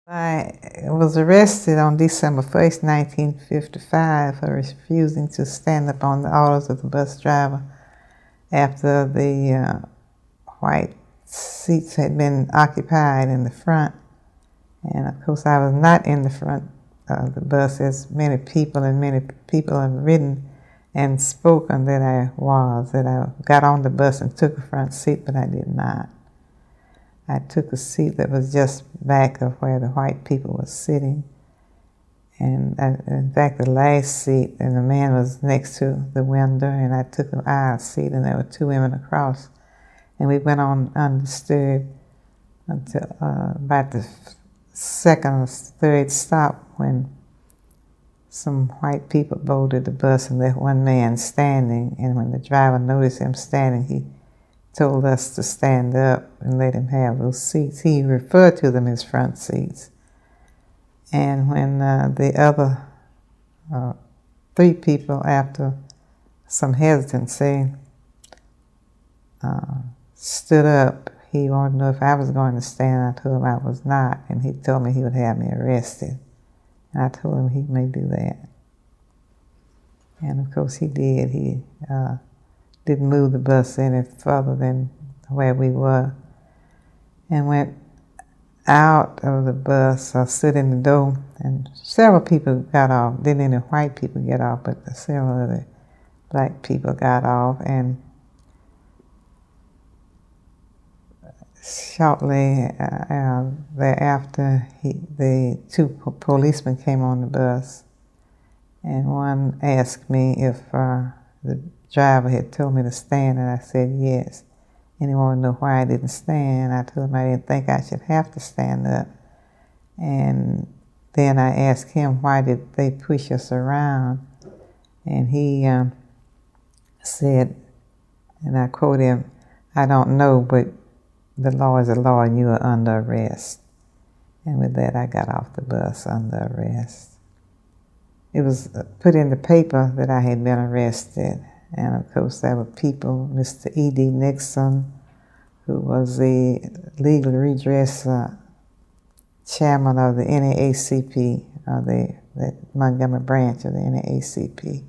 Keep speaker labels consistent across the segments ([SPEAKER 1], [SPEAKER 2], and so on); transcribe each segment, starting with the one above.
[SPEAKER 1] I was arrested on December 1st, 1955 for refusing to stand up on the orders of the bus driver after the white seats had been occupied in the front. And of course I was not in the front of the bus as many people have written and spoken that I got on the bus and took a front seat, but I did not. I took a seat that was just back of where the white people were sitting. And in fact, the last seat, and the man was next to the window, and I took an aisle seat, and there were two women across. And we went on undisturbed until about the second or third stop when some white people boarded the bus and left one man standing. And when the driver noticed him standing, he told us to stand up and let him have those seats. He referred to them as front seats. And when the other three people, after some hesitancy, stood up, he wanted to know if I was going to stand. I told him I was not, and he told me he would have me arrested. And I told him he may do that. And of course he did. He didn't move the bus any further than where we were, and went out of the bus, stood in the door, and several people got off. Didn't any white people get off, but several of the black people got off. And shortly thereafter, the two policemen came on the bus, and one asked me if the driver had told me to stand, and I said yes. And he wanted to know why I didn't stand. I told him I didn't think I should have to stand up. And then I asked him, why did they push us around? And he said, and I quote him, "I don't know, but the law is the law and you are under arrest." And with that, I got off the bus under arrest. It was put in the paper that I had been arrested. And of course, there were people, Mr. E.D. Nixon, who was the legal redress chairman of the NAACP, the Montgomery branch of the NAACP.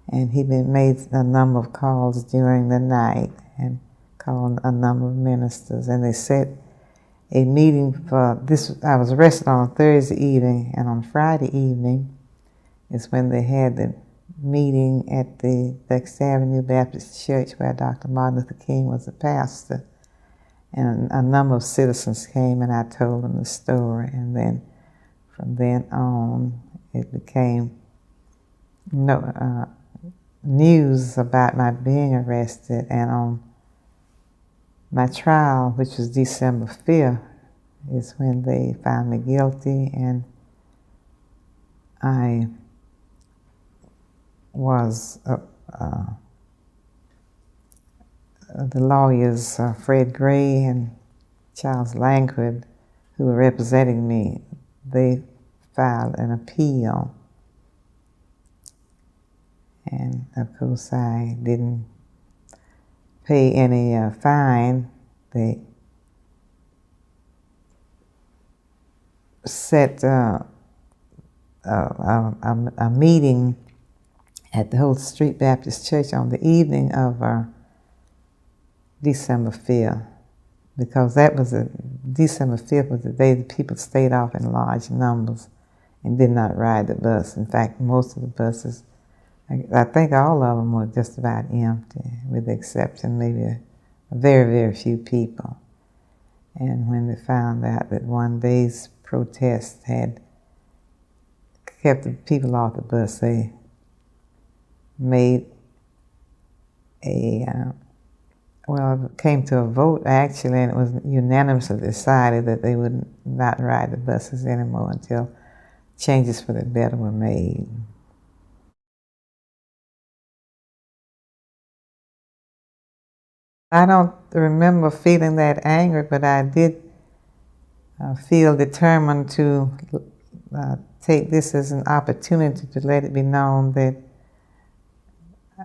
[SPEAKER 1] And he made a number of calls during the night and called a number of ministers. And they set a meeting for this. I was arrested on a Thursday evening, and on Friday evening is when they had the meeting at the Dexter Avenue Baptist Church where Dr. Martin Luther King was the pastor. And a number of citizens came, and I told them the story. And then from then on, it became news about my being arrested. And on my trial, which was December 5th, is when they found me guilty, and I was the lawyers Fred Gray and Charles Langford, who were representing me, they filed an appeal. And of course I didn't pay any fine. They set a meeting at the Holt Street Baptist Church on the evening of December 5th, because that was December 5th was the day that people stayed off in large numbers and did not ride the bus. In fact, most of the buses, I think all of them were just about empty, with the exception maybe a very, very few people. And when they found out that one day's protest had kept the people off the bus, they made it came to a vote actually, and it was unanimously decided that they would not ride the buses anymore until changes for the better were made. I don't remember feeling that angry, but I did feel determined to take this as an opportunity to let it be known that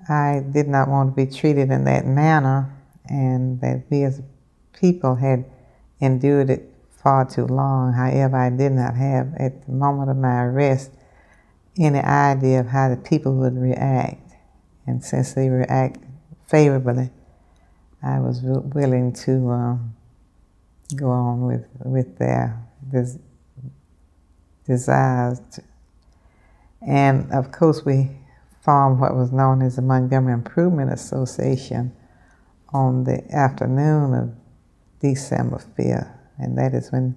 [SPEAKER 1] I did not want to be treated in that manner, and that we as people had endured it far too long. However, I did not have, at the moment of my arrest, any idea of how the people would react. And since they react favorably, I was willing to go on with their desires. And of course, we formed what was known as the Montgomery Improvement Association on the afternoon of December 5th. And that is when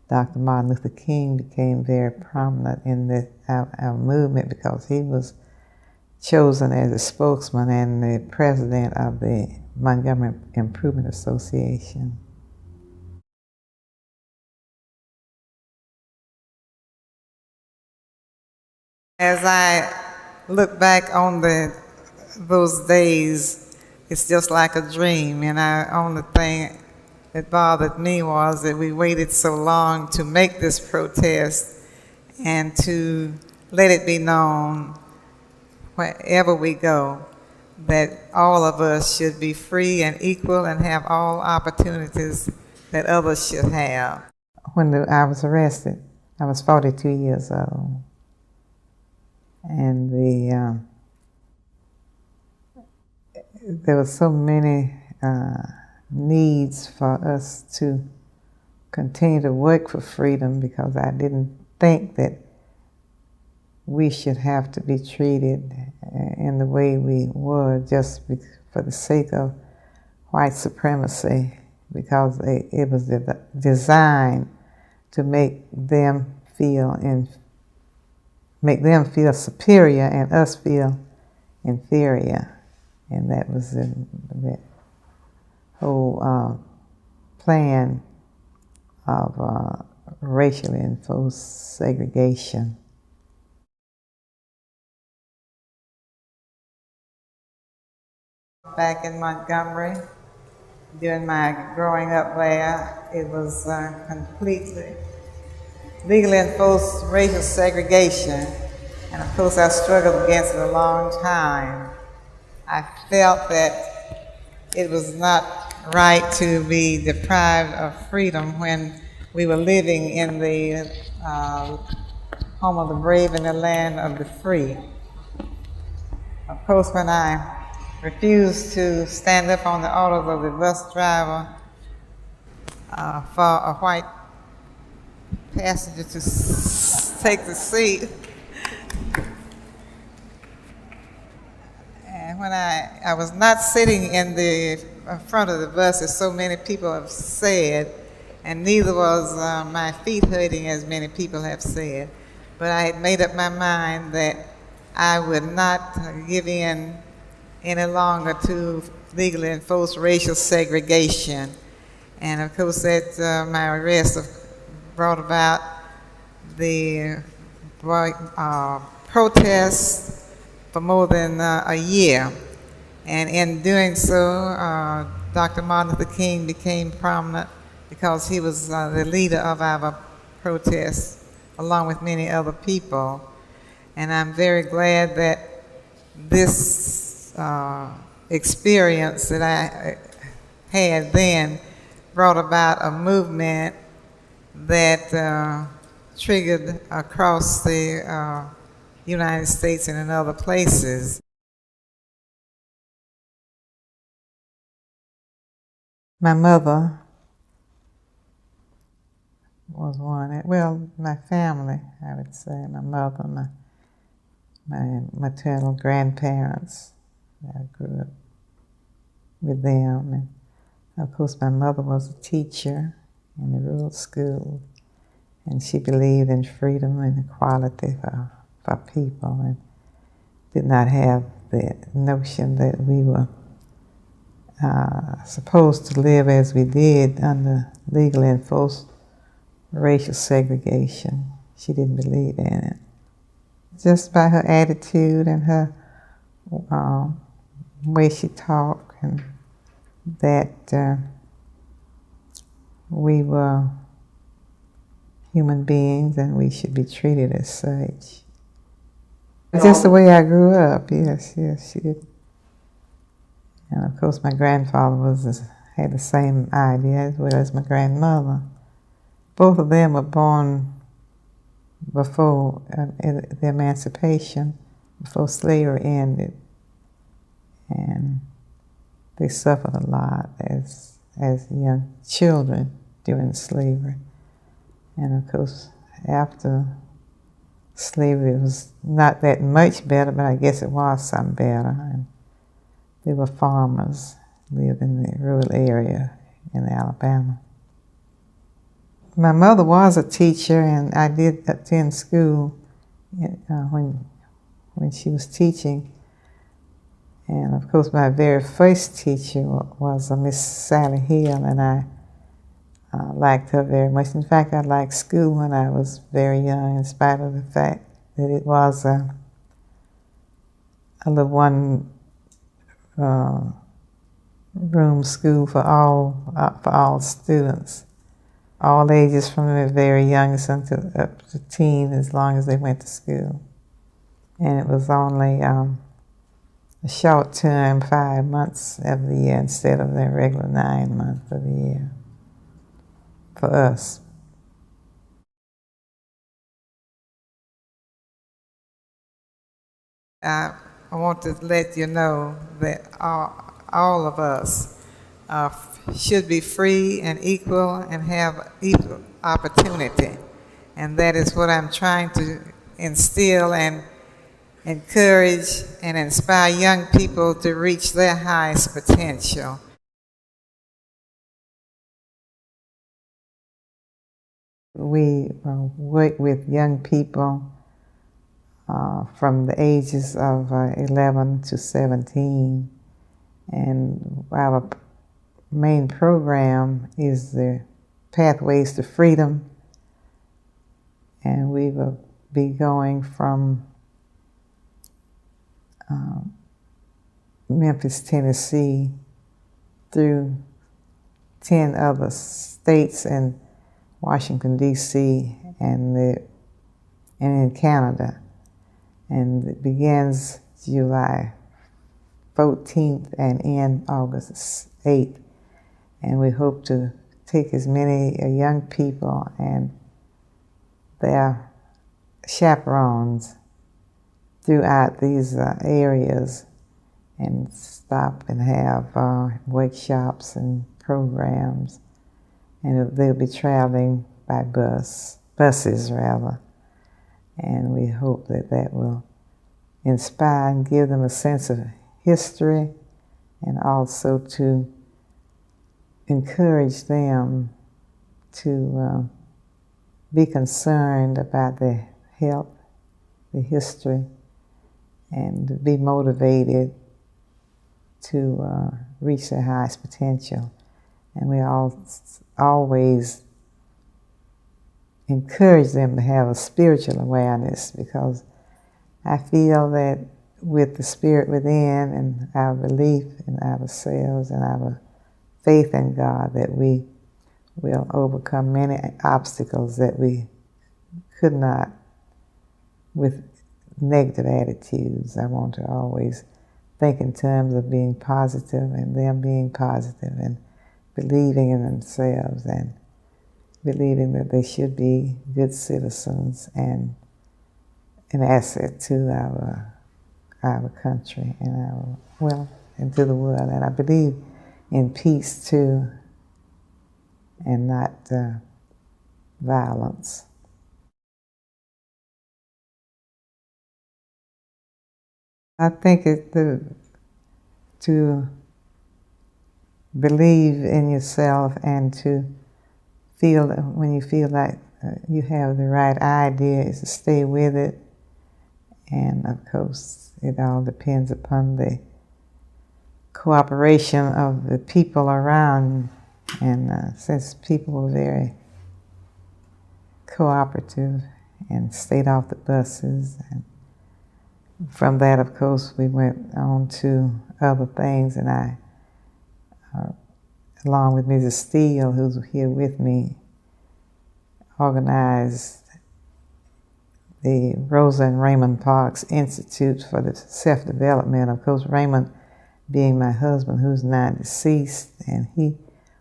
[SPEAKER 1] Dr. Martin Luther King became very prominent in our movement, because he was chosen as a spokesman and the president of the Montgomery Improvement Association. As I look back on those days, it's just like a dream, and the only thing that bothered me was that we waited so long to make this protest and to let it be known wherever we go that all of us should be free and equal and have all opportunities that others should have. When I was arrested, I was 42 years old. And there were so many needs for us to continue to work for freedom, because I didn't think that we should have to be treated in the way we were just for the sake of white supremacy, because it was designed to make them feel superior and us feel inferior. And that was the whole plan of racially enforced segregation. Back in Montgomery, during my growing up there, it was completely legally enforced racial segregation, and of course I struggled against it a long time. I felt that it was not right to be deprived of freedom when we were living in the home of the brave and the land of the free. Of course, when I refused to stand up on the orders of the bus driver for a white passenger to take the seat, and when I was not sitting in the front of the bus, as so many people have said, and neither was my feet hurting, as many people have said, but I had made up my mind that I would not give in any longer to legally enforced racial segregation. And of course, that my arrest brought about the protests for more than a year. And in doing so, Dr. Martin Luther King became prominent because he was the leader of our protests, along with many other people. And I'm very glad that this experience that I had then brought about a movement that triggered across the United States and in other places. My mother was one. Well, my family, I would say, my mother, my maternal grandparents. I grew up with them, and of course my mother was a teacher in the rural school, and she believed in freedom and equality for people, and did not have the notion that we were supposed to live as we did under legally enforced racial segregation. She didn't believe in it. Just by her attitude and her way she talked, and that we were human beings and we should be treated as such. Just the way I grew up, yes, she did. And of course my grandfather had the same idea as well as my grandmother. both of them were born before the emancipation, before slavery ended, and they suffered a lot as young children during slavery. And of course, after slavery, it was not that much better, but I guess it was some better. And they were farmers, lived in the rural area in Alabama. My mother was a teacher, and I did attend school when she was teaching. And of course, my very first teacher was Miss Sally Hill, and I liked her very much. In fact, I liked school when I was very young, in spite of the fact that it was a little one-room school for all students, all ages from the very youngest until up to teen, as long as they went to school. And it was only a short term, 5 months of the year instead of the regular 9 months of the year for us. I want to let you know that all of us should be free and equal and have equal opportunity. And that is what I'm trying to instill and encourage and inspire young people to reach their highest potential. We work with young people from the ages of 11 to 17, and our main program is the Pathways to Freedom, and we will be going from Memphis, Tennessee, through 10 other states and Washington, D.C., and in Canada. And it begins July 14th and ends August 8th. And we hope to take as many young people and their chaperones throughout these areas and stop and have workshops and programs. And they'll be traveling by buses rather. And we hope that that will inspire and give them a sense of history, and also to encourage them to be concerned about their health, the history, and to be motivated to reach their highest potential. And we always encourage them to have a spiritual awareness, because I feel that with the spirit within and our belief in ourselves and our faith in God, that we will overcome many obstacles that we could not with negative attitudes. I want to always think in terms of being positive and them being positive and believing in themselves and believing that they should be good citizens and an asset to our country and and to the world. And I believe in peace too, and not violence. I think to believe in yourself and to feel that when you feel like you have the right idea, is to stay with it. And of course, it all depends upon the cooperation of the people around. And since people were very cooperative and stayed off the buses, and from that, of course, we went on to other things. And I, along with Mrs. Steele, who's here with me, organized the Rosa and Raymond Parks Institute for the Self-Development. Of course, Raymond being my husband, who's now deceased, and he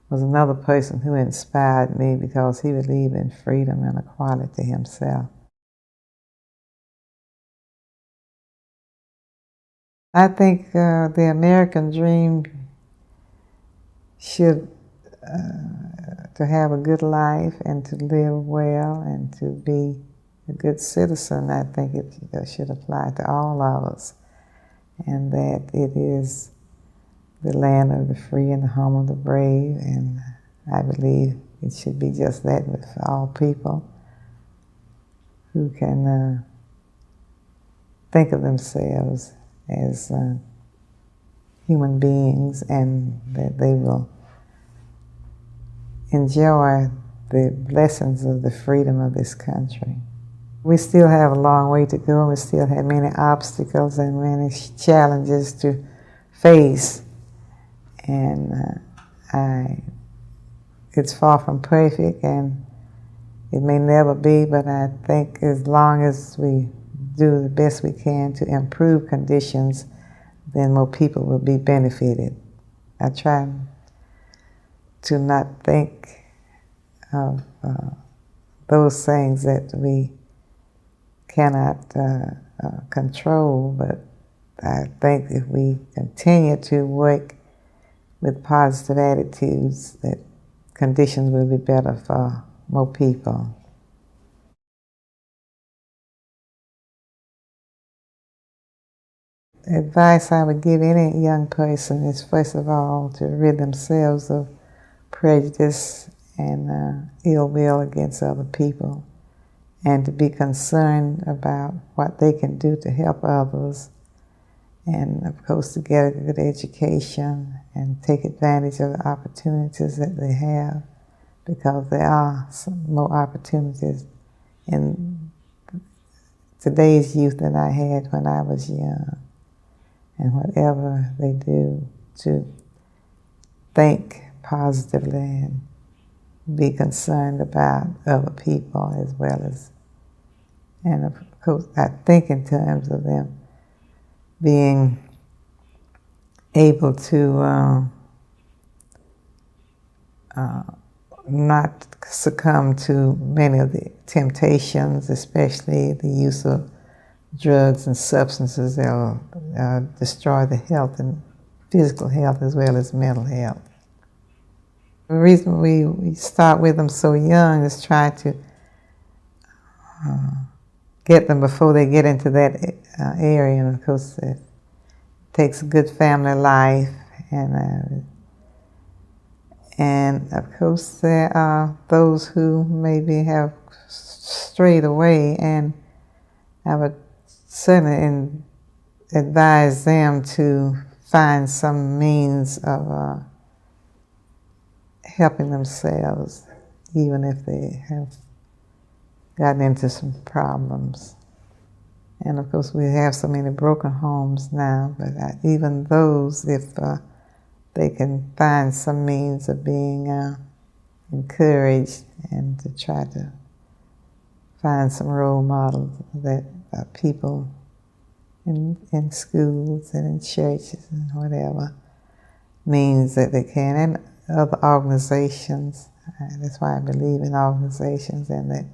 [SPEAKER 1] was another person who inspired me because he believed in freedom and equality himself. I think the American dream should, to have a good life and to live well and to be a good citizen. I think it should apply to all of us, and that it is the land of the free and the home of the brave, and I believe it should be just that with all people who can think of themselves as human beings, and that they will enjoy the blessings of the freedom of this country. We still have a long way to go, and we still have many obstacles and many challenges to face, and it's far from perfect, and it may never be, but I think as long as we do the best we can to improve conditions, then more people will be benefited. I try to not think of those things that we cannot control, but I think if we continue to work with positive attitudes, that conditions will be better for more people. Advice I would give any young person is, first of all, to rid themselves of prejudice and ill will against other people, and to be concerned about what they can do to help others, and of course to get a good education and take advantage of the opportunities that they have, because there are some more opportunities in today's youth than I had when I was young. And whatever they do, to think positively and be concerned about other people as well as, and of course I think in terms of them being able to not succumb to many of the temptations, especially the use of drugs and substances that will destroy the health and physical health as well as mental health. The reason we start with them so young is try to get them before they get into that area, and of course it takes a good family life, and of course there are those who maybe have strayed away, and I would certainly advise them to find some means of helping themselves, even if they have gotten into some problems. And of course we have so many broken homes now, but even those, if they can find some means of being encouraged, and to try to find some role models that people in schools and in churches and whatever means that they can, and other organizations. That's why I believe in organizations, and that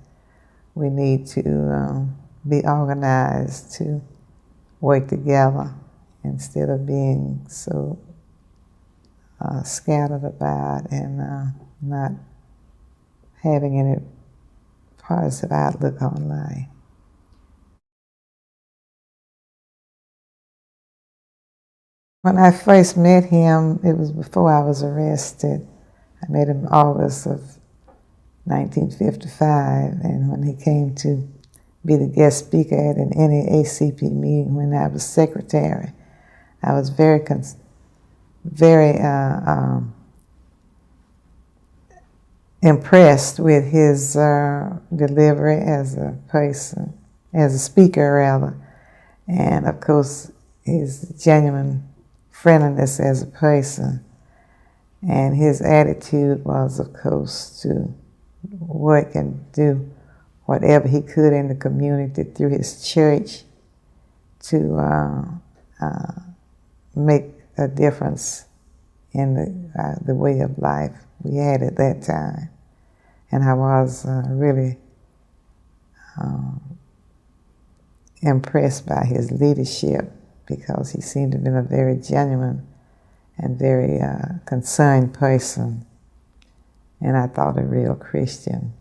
[SPEAKER 1] we need to be organized to work together instead of being so scattered about and not having any positive outlook on life. When I first met him, it was before I was arrested. I met him in August of 1955, and when he came to be the guest speaker at an NAACP meeting when I was secretary, I was very impressed with his delivery as a person, as a speaker rather, and of course his genuine friendliness as a person. And his attitude was, of course, to work and do whatever he could in the community through his church to make a difference in the way of life we had at that time. And I was really impressed by his leadership, because he seemed to have been a very genuine and very concerned person, and I thought a real Christian.